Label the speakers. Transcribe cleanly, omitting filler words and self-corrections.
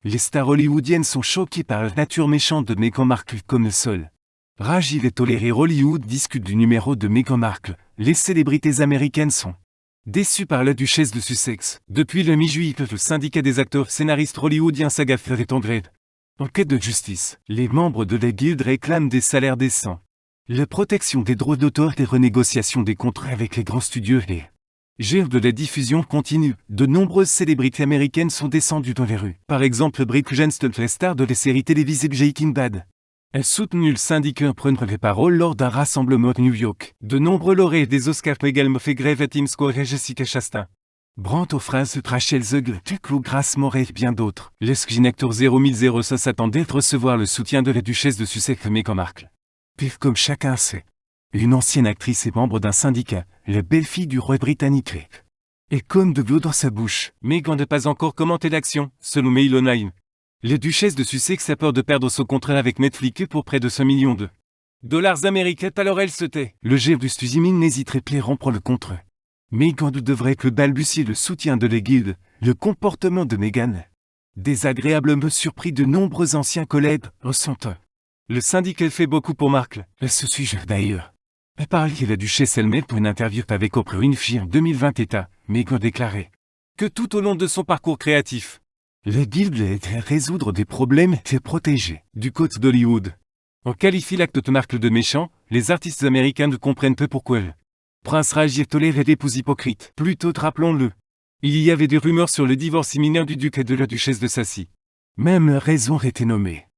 Speaker 1: Les stars hollywoodiennes sont choquées par la nature méchante de Meghan Markle comme le sol. Rajiv et toléré Hollywood discutent du numéro de Meghan Markle. Les célébrités américaines sont déçues par la duchesse de Sussex. Depuis le mi-juillet, le syndicat des acteurs scénaristes hollywoodiens SAG-AFTRA est en grève. En quête de justice, les membres de la guilde réclament des salaires décents, la protection des droits d'auteur et renégociation des contrats avec les grands studios et géants de la diffusion continue. De nombreuses célébrités américaines sont descendues dans les rues. Par exemple, Bridget Jones, la star de la série télévisée Breaking Bad. Elle soutenu le syndicat en prenant les paroles lors d'un rassemblement à New York. De nombreux lauréats des Oscars ont également fait grève à Times Square et Jessica Chastain. Brandt O'Fras, Rachel Zegler, Tuclou, Grace Moret et bien d'autres. Les Screen Actors 0006 s'attendaient à recevoir le soutien de la duchesse de Sussex Meghan Markle. Pire comme chacun sait. Une ancienne actrice et membre d'un syndicat, la belle-fille du roi britannique. Et comme de l'eau dans sa bouche, Meghan n'a pas encore commenté l'action, selon Mail Online. La duchesse de Sussex a peur de perdre son contrat avec Netflix pour près de 100 millions de dollars américains, alors elle se tait. Le chef du streaming n'hésiterait plus à rompre le contrat. Meghan devrait que balbutier le soutien de la guilde. Le comportement de Meghan, désagréablement surpris de nombreux anciens collègues, ressentent. Le syndicat fait beaucoup pour Markle, à ce sujet d'ailleurs. A parlé la duchesse elle-même pour une interview avec Oprah Winfrey en 2020 Meghan déclaré que tout au long de son parcours créatif, la guilde a aidé à résoudre des problèmes et protéger du côté d'Hollywood. On qualifie l'acte de Markle de méchant, les artistes américains ne comprennent peu pourquoi le prince Rajiv tolérait l'épouse hypocrite. Plutôt, rappelons-le, il y avait des rumeurs sur le divorce imminent du duc et de la duchesse de Sassy. Même la raison était nommée.